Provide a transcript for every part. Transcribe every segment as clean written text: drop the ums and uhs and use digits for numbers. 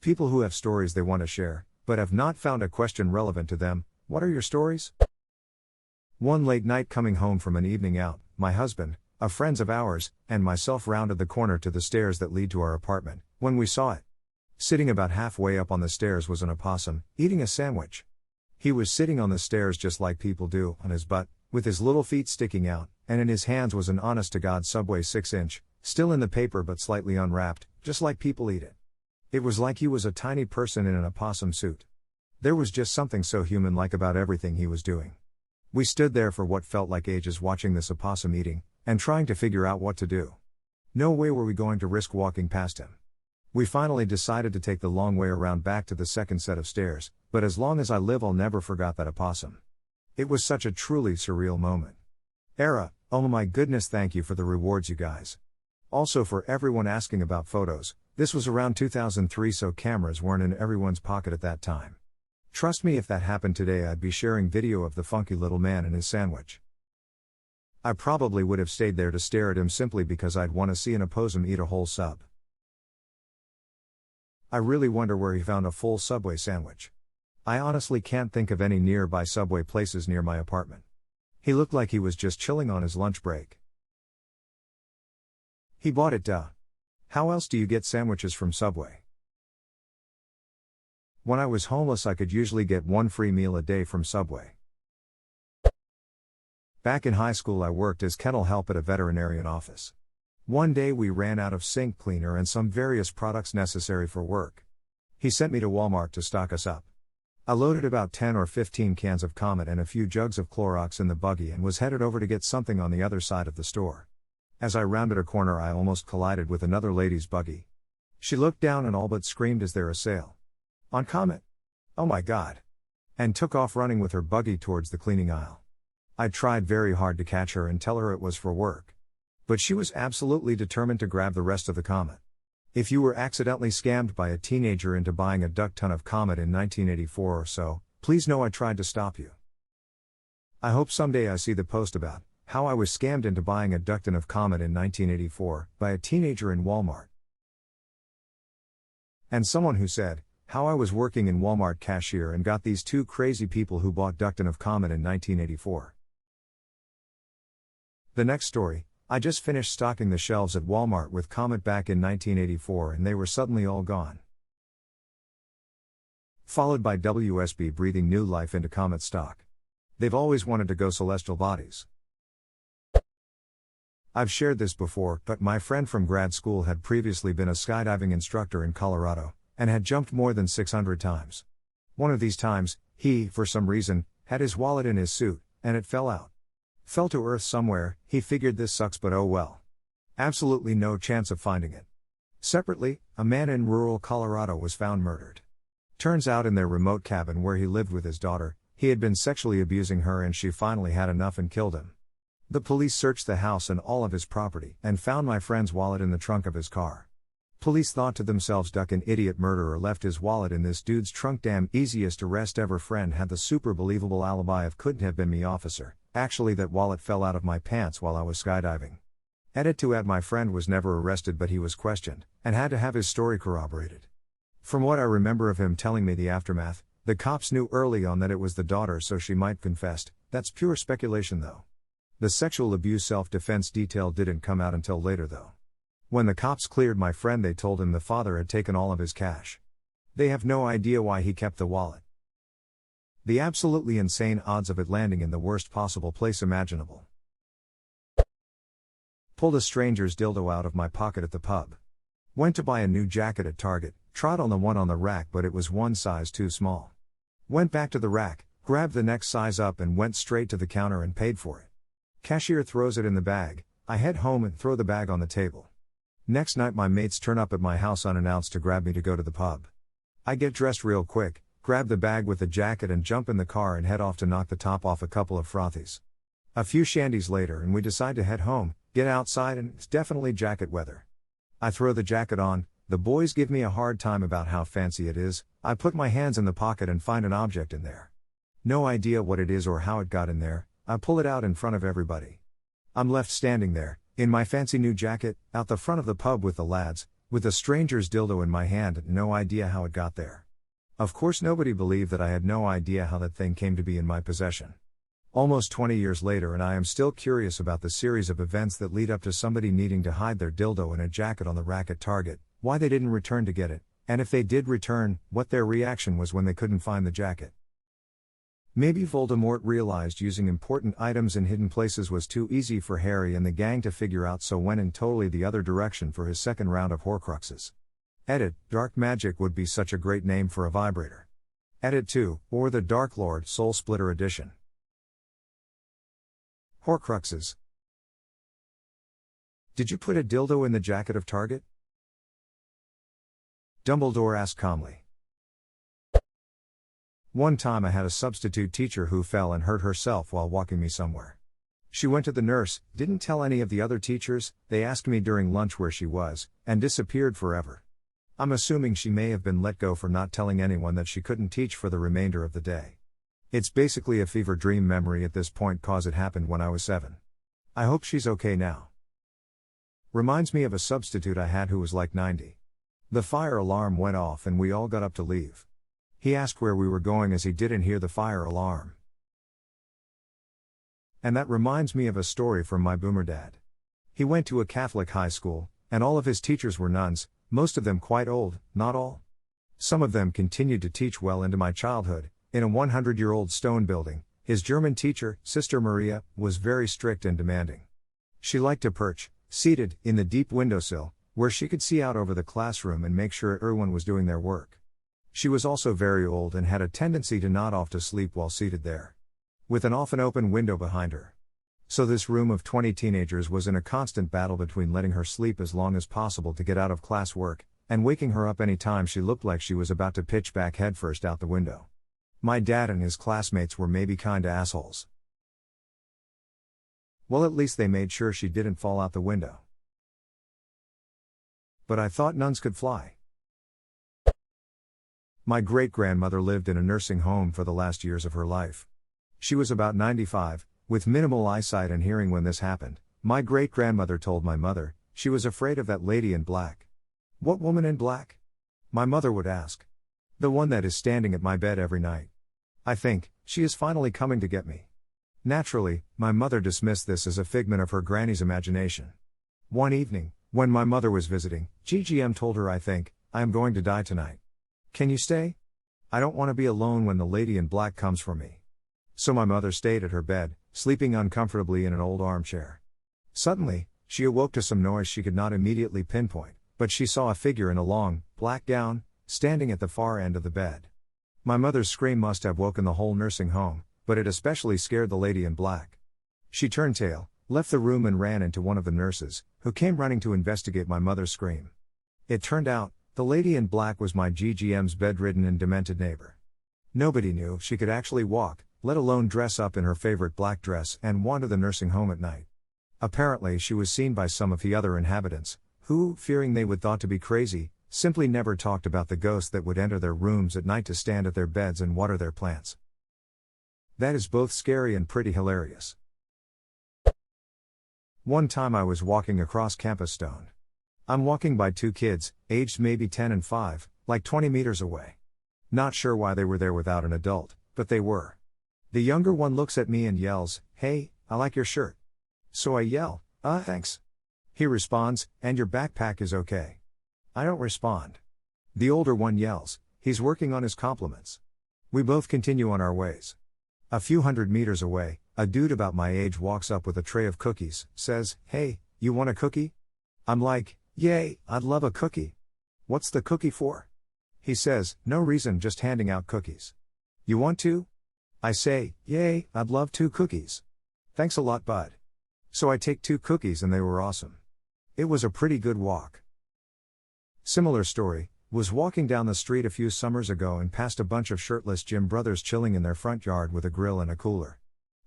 People who have stories they want to share, but have not found a question relevant to them. What are your stories? One late night coming home from an evening out, my husband, a friend of ours, and myself rounded the corner to the stairs that lead to our apartment, when we saw it. Sitting about halfway up on the stairs was an opossum, eating a sandwich. He was sitting on the stairs just like people do, on his butt, with his little feet sticking out, and in his hands was an honest-to-God Subway 6-inch, still in the paper but slightly unwrapped, just like people eat it. It was like he was a tiny person in an opossum suit. There was just something so human-like about everything he was doing. We stood there for what felt like ages watching this opossum eating, and trying to figure out what to do. No way were we going to risk walking past him. We finally decided to take the long way around back to the second set of stairs, but as long as I live I'll never forget that opossum. It was such a truly surreal moment. Oh my goodness, thank you for the rewards you guys. Also for everyone asking about photos, this was around 2003 so cameras weren't in everyone's pocket at that time. Trust me, if that happened today I'd be sharing video of the funky little man and his sandwich. I probably would have stayed there to stare at him simply because I'd want to see an opossum eat a whole sub. I really wonder where he found a full Subway sandwich. I honestly can't think of any nearby Subway places near my apartment. He looked like he was just chilling on his lunch break. He bought it, duh. How else do you get sandwiches from Subway? When I was homeless I could usually get one free meal a day from Subway. Back in high school I worked as kennel help at a veterinarian office. One day we ran out of sink cleaner and some various products necessary for work. He sent me to Walmart to stock us up. I loaded about 10 or 15 cans of Comet and a few jugs of Clorox in the buggy and was headed over to get something on the other side of the store. As I rounded a corner I almost collided with another lady's buggy. She looked down and all but screamed, "Is there a sale on Comet? Oh my God!" and took off running with her buggy towards the cleaning aisle. I tried very hard to catch her and tell her it was for work. But she was absolutely determined to grab the rest of the Comet. If you were accidentally scammed by a teenager into buying a duck ton of Comet in 1984 or so, please know I tried to stop you. I hope someday I see the post about how I was scammed into buying a duck ton of Comet in 1984 by a teenager in Walmart. And someone who said how I was working in Walmart cashier and got these two crazy people who bought duck ton of Comet in 1984. The next story. I just finished stocking the shelves at Walmart with Comet back in 1984 and they were suddenly all gone. Followed by WSB breathing new life into Comet stock. They've always wanted to go celestial bodies. I've shared this before, but my friend from grad school had previously been a skydiving instructor in Colorado, and had jumped more than 600 times. One of these times, he, for some reason, had his wallet in his suit, and it fell out. Fell to earth somewhere. He figured this sucks but oh well. Absolutely no chance of finding it. Separately, a man in rural Colorado was found murdered. Turns out in their remote cabin where he lived with his daughter, he had been sexually abusing her and she finally had enough and killed him. The police searched the house and all of his property and found my friend's wallet in the trunk of his car. Police thought to themselves, duck, an idiot murderer left his wallet in this dude's trunk. Damn, easiest arrest ever. Friend had the super believable alibi of couldn't have been me, officer. Actually that wallet fell out of my pants while I was skydiving. Edit to add, my friend was never arrested but he was questioned, and had to have his story corroborated. From what I remember of him telling me the aftermath, the cops knew early on that it was the daughter so she might confessed. That's pure speculation though. The sexual abuse self-defense detail didn't come out until later though. When the cops cleared my friend they told him the father had taken all of his cash. They have no idea why he kept the wallet. The absolutely insane odds of it landing in the worst possible place imaginable. Pulled a stranger's dildo out of my pocket at the pub. Went to buy a new jacket at Target, tried on the one on the rack but it was one size too small. Went back to the rack, grabbed the next size up and went straight to the counter and paid for it. Cashier throws it in the bag, I head home and throw the bag on the table. Next night my mates turn up at my house unannounced to grab me to go to the pub. I get dressed real quick, grab the bag with the jacket and jump in the car and head off to knock the top off a couple of frothies. A few shandies later and we decide to head home, get outside and it's definitely jacket weather. I throw the jacket on, the boys give me a hard time about how fancy it is, I put my hands in the pocket and find an object in there. No idea what it is or how it got in there, I pull it out in front of everybody. I'm left standing there, in my fancy new jacket, out the front of the pub with the lads, with a stranger's dildo in my hand and no idea how it got there. Of course nobody believed that I had no idea how that thing came to be in my possession. Almost 20 years later and I am still curious about the series of events that lead up to somebody needing to hide their dildo in a jacket on the rack at Target, why they didn't return to get it, and if they did return, what their reaction was when they couldn't find the jacket. Maybe Voldemort realized using important items in hidden places was too easy for Harry and the gang to figure out, so went in totally the other direction for his second round of Horcruxes. Edit, Dark Magic would be such a great name for a vibrator. Edit 2, or the Dark Lord Soul Splitter Edition. Horcruxes. Did you put a dildo in the jacket of Target? Dumbledore asked calmly. One time I had a substitute teacher who fell and hurt herself while walking me somewhere. She went to the nurse, didn't tell any of the other teachers, they asked me during lunch where she was, and disappeared forever. I'm assuming she may have been let go for not telling anyone that she couldn't teach for the remainder of the day. It's basically a fever dream memory at this point cause it happened when I was 7. I hope she's okay now. Reminds me of a substitute I had who was like 90. The fire alarm went off and we all got up to leave. He asked where we were going as he didn't hear the fire alarm. And that reminds me of a story from my boomer dad. He went to a Catholic high school, and all of his teachers were nuns, most of them quite old, not all. Some of them continued to teach well into my childhood. In a 100-year-old stone building, his German teacher, Sister Maria, was very strict and demanding. She liked to perch, seated, in the deep windowsill, where she could see out over the classroom and make sure everyone was doing their work. She was also very old and had a tendency to nod off to sleep while seated there, with an often open window behind her. So this room of 20 teenagers was in a constant battle between letting her sleep as long as possible to get out of class work, and waking her up any time she looked like she was about to pitch back headfirst out the window. My dad and his classmates were maybe kinda assholes. Well, at least they made sure she didn't fall out the window. But I thought nuns could fly. My great-grandmother lived in a nursing home for the last years of her life. She was about 95, with minimal eyesight and hearing when this happened. My great-grandmother told my mother, she was afraid of that lady in black. What woman in black? My mother would ask. The one that is standing at my bed every night. I think, she is finally coming to get me. Naturally, my mother dismissed this as a figment of her granny's imagination. One evening, when my mother was visiting, GGM told her, I think, I am going to die tonight. Can you stay? I don't want to be alone when the lady in black comes for me. So my mother stayed at her bed, sleeping uncomfortably in an old armchair. Suddenly, she awoke to some noise she could not immediately pinpoint, but she saw a figure in a long, black gown, standing at the far end of the bed. My mother's scream must have woken the whole nursing home, but it especially scared the lady in black. She turned tail, left the room and ran into one of the nurses, who came running to investigate my mother's scream. It turned out, the lady in black was my GGM's bedridden and demented neighbor. Nobody knew if she could actually walk, let alone dress up in her favorite black dress and wander the nursing home at night. Apparently she was seen by some of the other inhabitants, who, fearing they would thought to be crazy, simply never talked about the ghost that would enter their rooms at night to stand at their beds and water their plants. That is both scary and pretty hilarious. One time I was walking across campus stoned. I'm walking by two kids, aged maybe 10 and 5, like 20 meters away. Not sure why they were there without an adult, but they were. The younger one looks at me and yells, "Hey, I like your shirt." So I yell, Thanks." He responds, "And your backpack is okay." I don't respond. The older one yells, "He's working on his compliments." We both continue on our ways. A few hundred meters away, a dude about my age walks up with a tray of cookies, says, "Hey, you want a cookie?" I'm like, "Yay, I'd love a cookie." "What's the cookie for?" He says, "No reason, just handing out cookies." "You want two?" I say, "Yay, I'd love 2 cookies." "Thanks a lot, bud." So I take 2 cookies and they were awesome. It was a pretty good walk. Similar story, was walking down the street a few summers ago and passed a bunch of shirtless gym brothers chilling in their front yard with a grill and a cooler.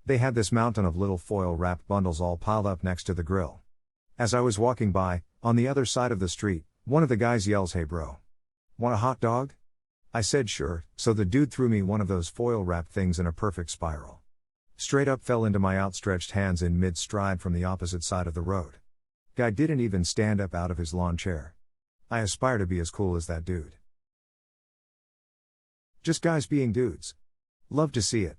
They had this mountain of little foil-wrapped bundles all piled up next to the grill. As I was walking by, on the other side of the street, one of the guys yells, "Hey bro, want a hot dog?" I said sure, so the dude threw me one of those foil-wrapped things in a perfect spiral. Straight up fell into my outstretched hands in mid-stride from the opposite side of the road. Guy didn't even stand up out of his lawn chair. I aspire to be as cool as that dude. Just guys being dudes. Love to see it.